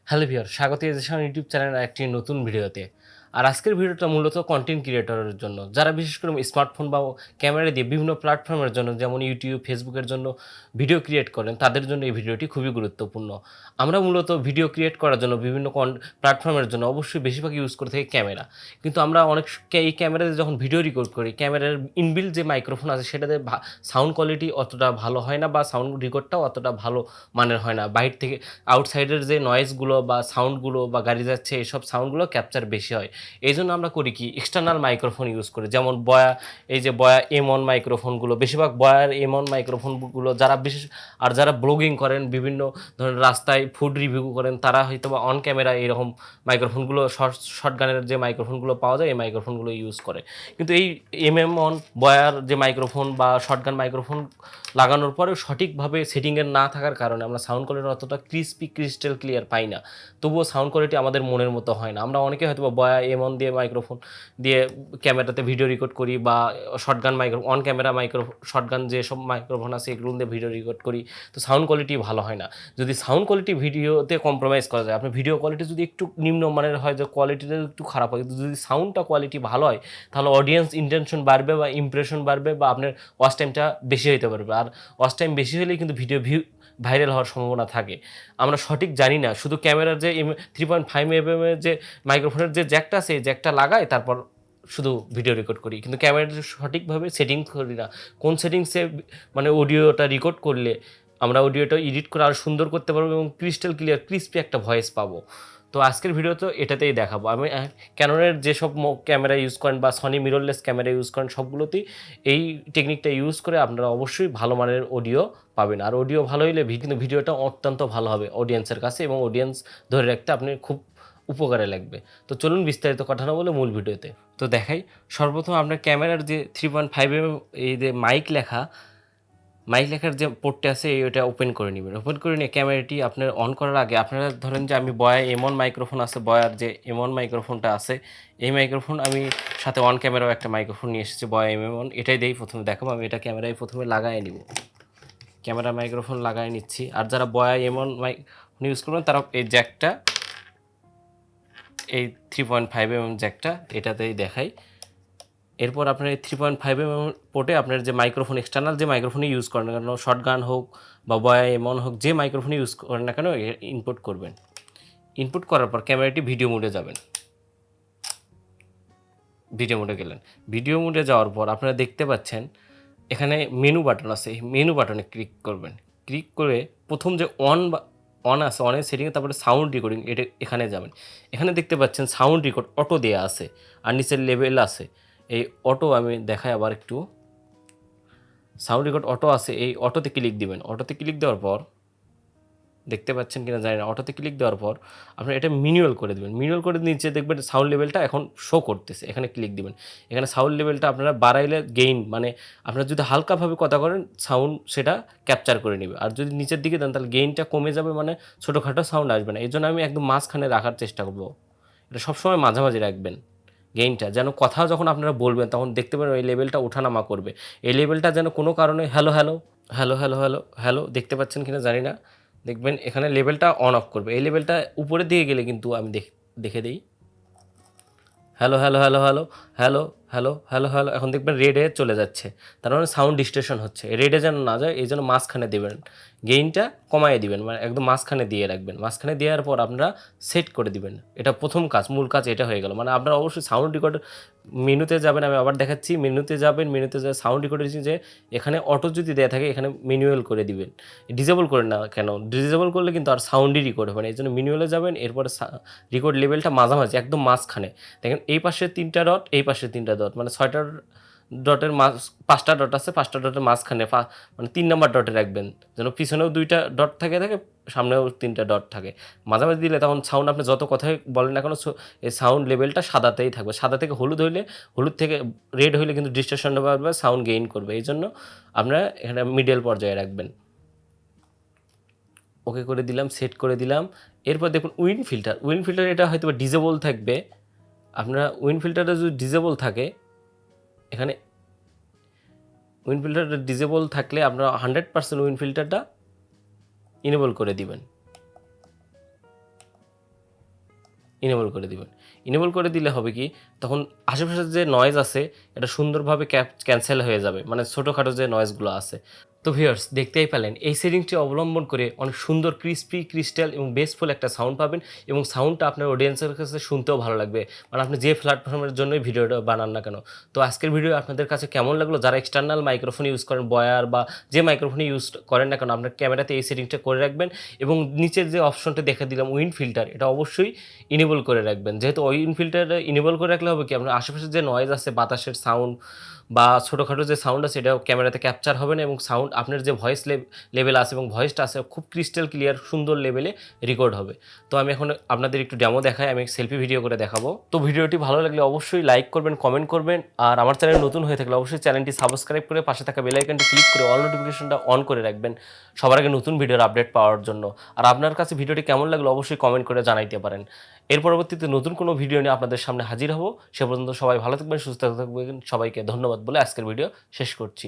Hello viewer, স্বাগত এজেশন YouTube চ্যানেলের একটি নতুন ভিডিওতে। আর আজকের ভিডিওটা মূলত কন্টেন্ট ক্রিয়েটরের জন্য, যারা বিশেষ করে স্মার্টফোন বা ক্যামেরা দিয়ে বিভিন্ন প্ল্যাটফর্মের জন্য, যেমন ইউটিউব, ফেসবুকের জন্য ভিডিও ক্রিয়েট করেন, তাদের জন্য এই ভিডিওটি খুবই গুরুত্বপূর্ণ। আমরা মূলত ভিডিও ক্রিয়েট করার জন্য বিভিন্ন প্ল্যাটফর্মের জন্য অবশ্যই বেশিরভাগ ইউজ করে থাকি ক্যামেরা। কিন্তু আমরা এই ক্যামেরাতে যখন ভিডিও রেকর্ড করি, ক্যামেরার ইনবিল্ট যে মাইক্রোফোন আছে সেটাতে সাউন্ড কোয়ালিটি অতটা ভালো হয় না, বা সাউন্ড রেকর্ডটাও অতটা ভালো মানের হয় না। বাইরে থেকে আউটসাইডের যে নয়েজগুলো বা সাউন্ডগুলো বা গাড়ি যাচ্ছে এইসব সাউন্ডগুলো ক্যাপচার বেশি হয়। এই জন্য আমরা করি কি, এক্সটার্নাল মাইক্রোফোন ইউজ করি, যেমন বয়া, এই যে বয়া M1 মাইক্রোফোনগুলো, বেশিরভাগ বয়ার M1 মাইক্রোফোনগুলো যারা ব্লগিং করেন, বিভিন্ন ধরনের রাস্তায় ফুড রিভিউ করেন, তারা হয়তো বা অন ক্যামেরা এরকম মাইক্রোফোনগুলো শর্টগানের যে মাইক্রোফোনগুলো পাওয়া যায় এই মাইক্রোফোনগুলো ইউজ করে। কিন্তু এই MM1 বয়ার যে মাইক্রোফোন বা শর্টগান মাইক্রোফোন লাগানোর পরেও সঠিকভাবে সেটিংয়ের না থাকার কারণে আমরা সাউন্ড কোয়ালিটি অতটা ক্রিস্টাল ক্লিয়ার পাই না। তবুও সাউন্ড কোয়ালিটি আমাদের মনের মতো হয় না। আমরা অনেকে হয়তো বয়া M1 দিয়ে মাইক্রোফোন দিয়ে ক্যামেরাতে ভিডিও রেকর্ড করি, বা শর্টগান অন ক্যামেরা শর্টগান যেসব মাইক্রোফোন আছে এগুলো দিয়ে ভিডিও রেকর্ড করি, তো সাউন্ড কোয়ালিটি ভালো হয় না। যদি সাউন্ড কোয়ালিটি ভিডিওতে কম্প্রোমাইজ করা যায়, আপনার ভিডিও কোয়ালিটি যদি একটু নিম্নমানের হয়, যে কোয়ালিটিটা একটু খারাপ হয়, কিন্তু যদি সাউন্ডটা কোয়ালিটি ভালো হয়, তাহলে অডিয়েন্স ইন্টেনশন বাড়বে বা ইমপ্রেশন বাড়বে, বা আপনার ওয়াচ টাইমটা বেশি হতে পারবে। আর ওয়াচ টাইম বেশি হলেই কিন্তু ভিডিও ভাইরাল হওয়ার সম্ভাবনা থাকে। আমরা সঠিক জানি না, শুধু ক্যামেরার যে 3.5mm এর যে মাইক্রোফোনের যে জ্যাকটা আছে এই জ্যাকটা লাগাই, তারপর শুধু ভিডিও রেকর্ড করি, কিন্তু ক্যামেরাটা সঠিকভাবে সেটিং করি না। কোন সেটিংসে মানে অডিওটা রেকর্ড করলে আমরা অডিওটা এডিট করে আরও সুন্দর করতে পারবো এবং ক্রিস্টাল ক্লিয়ার ক্রিস্পি একটা ভয়েস পাবো। তো আজকের ভিডিও তো এটাতেই দেখাবো। আমি ক্যাননের যেসব ক্যামেরা ইউজ করেন বা সনি মিররলেস ক্যামেরা ইউজ করেন, সবগুলোতেই এই টেকনিকটা ইউজ করে আপনারা অবশ্যই ভালো মানের অডিও পাবেন। আর অডিও ভালো হলে কিন্তু ভিডিওটা অত্যন্ত ভালো হবে অডিয়েন্সের কাছে, এবং অডিয়েন্স ধরে রাখতে আপনি খুব উপকারে লাগবে। তো চলুন বিস্তারিত কথা না বলে মূল ভিডিওতে তো দেখাই। সর্বপ্রথম আপনার ক্যামেরার যে 3.5mm এই যে মাইক লেখার যে পোর্টটা আছে ওটা ওপেন করে নেবেন। ওপেন করে নিয়ে ক্যামেরাটি আপনার অন করার আগে আপনারা ধরেন যে আমি বয়া M1 মাইক্রোফোন আছে, বয়ার যে M1 মাইক্রোফোনটা আছে, এই মাইক্রোফোন আমি সাথে অন ক্যামেরাও একটা মাইক্রোফোন নিয়ে এসেছি বয়া M1, এটাই দিয়েই প্রথমে দেখাবো। আমি এটা ক্যামেরায় প্রথমে লাগাই নিব, ক্যামেরা মাইক্রোফোন লাগাই নিচ্ছি। আর যারা বয়া M1 মাইক্রোফোন ইউজ করবেন তারা এই জ্যাকটা, এই 3.5mm জ্যাকটা এটাতেই দেখাই। এরপর আপনার এই 3.5mm পোর্টে আপনার যে মাইক্রোফোন, এক্সটার্নাল যে মাইক্রোফোনই ইউজ করেন না কেন, শর্টগান হোক বা বয়া M1 হোক, যে মাইক্রোফোন ইউজ করেন না কেন, ইনপুট করবেন। ইনপুট করার পর ক্যামেরাটি ভিডিও মোডে যাবেন। ভিডিও মোডে গেলেন, ভিডিও মোডে যাওয়ার পর আপনারা দেখতে পাচ্ছেন এখানে মেনু বাটন আছে, মেনু বাটনে ক্লিক করবেন। ক্লিক করে প্রথম যে অন আছে, অনের সেটিংয়ে তারপরে সাউন্ড রেকর্ডিং, এটা এখানে যাবেন। এখানে দেখতে পাচ্ছেন সাউন্ড রেকর্ড অটো দেয়া আছে, আর নিচের লেভেল আছে। এই অটো আমি দেখাই আবার একটু, সাউন্ড রেকর্ড অটো আছে, এই অটোতে ক্লিক দিবেন। অটোতে ক্লিক দেওয়ার পর দেখতে পাচ্ছেন কিনা জানি না, অটোতে ক্লিক দেওয়ার পর আপনার এটা ম্যানুয়াল করে দেবেন। ম্যানুয়াল করে নিচে দেখবেন সাউন্ড লেভেলটা এখন শো করতেছে, এখানে ক্লিক দিবেন। এখানে সাউন্ড লেভেলটা আপনারা বাড়াইলে গেইন, মানে আপনারা যদি হালকাভাবে কথা করেন সাউন্ড সেটা ক্যাপচার করে নেবে, আর যদি নিচের দিকে দেন তাহলে গেইনটা কমে যাবে, মানে ছোটোখাটো সাউন্ড আসবে না। এই জন্য আমি একদম মাঝখানে রাখার চেষ্টা করবো। এটা সবসময় মাঝামাঝি রাখবেন গেইনটা, যেন কথা যখন আপনারা বলবেন তখন দেখতে পারেন এই লেভেলটা ওঠানামা করবে। এই লেভেলটা যেন কোনো কারণে hello hello hello hello hello hello দেখতে পাচ্ছেন কিনা জানি না, দেখবেন এখানে লেভেলটা অন অফ করবে। এই লেভেলটা উপরের দিকে গেলে কিন্তু আমি দেখে দিই, hello hello hello hello hello hello hello hello, এখন দেখবেন রেডে চলে যাচ্ছে, তার মানে সাউন্ড ডিস্টরশন হচ্ছে। রেডে যেন না যায় এই জন্য মাঝখানে দেবেন, গেইনটা কমাইয়ে দিবেন, মানে একদম মাঝখানে দিয়ে রাখবেন। মাঝখানে দেওয়ার পর আপনারা সেট করে দিবেন। এটা প্রথম কাজ, মূল কাজ এটা হয়ে গেল। মানে আপনারা অবশ্যই সাউন্ড রেকর্ড মেনুতে যাবেন, আমি আবার দেখাচ্ছি, মেনুতে যাবেন, মেনুতে যা সাউন্ড রেকর্ডের যে এখানে অটো যদি দেওয়া থাকে এখানে ম্যানুয়াল করে দিবেন। ডিসেবল করে না কেন, ডিসেবল করলে কিন্তু আর সাউন্ডই রেকর্ড হবে না, এই জন্য ম্যানুয়ালে যাবেন। এরপরে রেকর্ড লেভেলটা মাঝামাঝি একদম মাঝখানে দেখেন, এই পাশে 3টা ডট, এই পাশে 3টা ডট, মানে 6টা ডটের 5টা ডট আছে, 5টা ডটের মাঝখানে মানে 3 নম্বর ডটে রাখবেন, যেন পিছনেও 2টা ডট থাকে সামনেও 3টা ডট থাকে। মাঝামাঝি দিলে তখন সাউন্ড আপনি যত কথাই বলেন না কেন এই সাউন্ড লেভেলটা সাদাতেই থাকবে। সাদা থেকে হলুদ হইলে, হলুদ থেকে রেড হইলে কিন্তু ডিস্টরশন বাড়বে, সাউন্ড গেইন করবে। এই জন্য আপনারা এখানে মিডল পর্যায়ে রাখবেন। ওকে করে দিলাম, সেট করে দিলাম। এরপর দেখুন উইন্ড ফিল্টার এটা হয়তো ডিজেবল থাকবে। আপনারা উইন্ড ফিল্টারটা যদি ডিজেবল থাকে, এখানে উইন্ড ফিল্টারটা ডিজেবল থাকলে আপনারা 100% উইন্ড ফিল্টারটা ইনেবল করে দিবেন। ইনেবল করে দিবেন। ইনেবল করে দিলে হবে কি, তখন আশেপাশের যে নয়েজ আছে এটা সুন্দরভাবে ক্যানসেল হয়ে যাবে, মানে ছোটোখাটো যে নয়েজগুলো আছে। তো ভিউয়ার্স, দেখতেই পেলেন এই সেটিংটি অবলম্বন করে অনেক সুন্দর ক্রিস্পি, ক্রিস্টাল এবং বেসফুল একটা সাউন্ড পাবেন এবং সাউন্ডটা আপনার অডিয়েন্সের কাছে শুনতেও ভালো লাগবে। মানে আপনি যে প্ল্যাটফর্মের জন্যই ভিডিওটা বানান না কেন। তো আজকের ভিডিও আপনাদের কাছে কেমন লাগলো? যারা এক্সটার্নাল মাইক্রোফোন ইউজ করেন, বয়ার বা যে মাইক্রোফোন ইউজ করেন না কেন, আপনার ক্যামেরাতে এই সেটিংটা করে রাখবেন এবং নিচের যে অপশনটা দেখে দিলাম উইন্ড ফিল্টার, এটা অবশ্যই ইনেবল করে রাখবেন। যেহেতু উইন্ড ফিল্টার ইনেবল করে রাখলে হবে কি, আপনার আশেপাশে যে নয়েজ আছে, বাতাসের সাউন্ড বা ছোটোখাটো যে সাউন্ড আছে, এটাও ক্যামেরাতে ক্যাপচার হবে না এবং সাউন্ড আপনার যে ভয়েস লেভেল আছে এবং ভয়েসটা আছে খুব ক্রিস্টাল ক্লিয়ার সুন্দর লেভেলে রেকর্ড হবে। তো আমি এখন আপনাদের একটু ডেমো দেখাই, আমি সেলফি ভিডিও করে দেখাবো। তো ভিডিওটি ভালো লাগলে অবশ্যই লাইক করবেন, কমেন্ট করবেন, আর আমার চ্যানেল নতুন হয়ে থাকলে অবশ্যই চ্যানেলটি সাবস্ক্রাইব করে পাশে থাকা বেল আইকনটি ক্লিক করে অল নোটিফিকেশনটা অন করে রাখবেন সবার আগে নতুন ভিডিওর আপডেট পাওয়ার জন্য। আর আপনার কাছে ভিডিওটি কেমন লাগলো অবশ্যই কমেন্ট করে জানাইতে পারেন। এর পরবর্তীতে নতুন কোনো ভিডিও নিয়ে আপনাদের সামনে হাজির হব। সে পর্যন্ত সবাই ভালো থাকবেন, সুস্থ থাকবেন। সবাইকে ধন্যবাদ বলে আজকের ভিডিও শেষ করছি।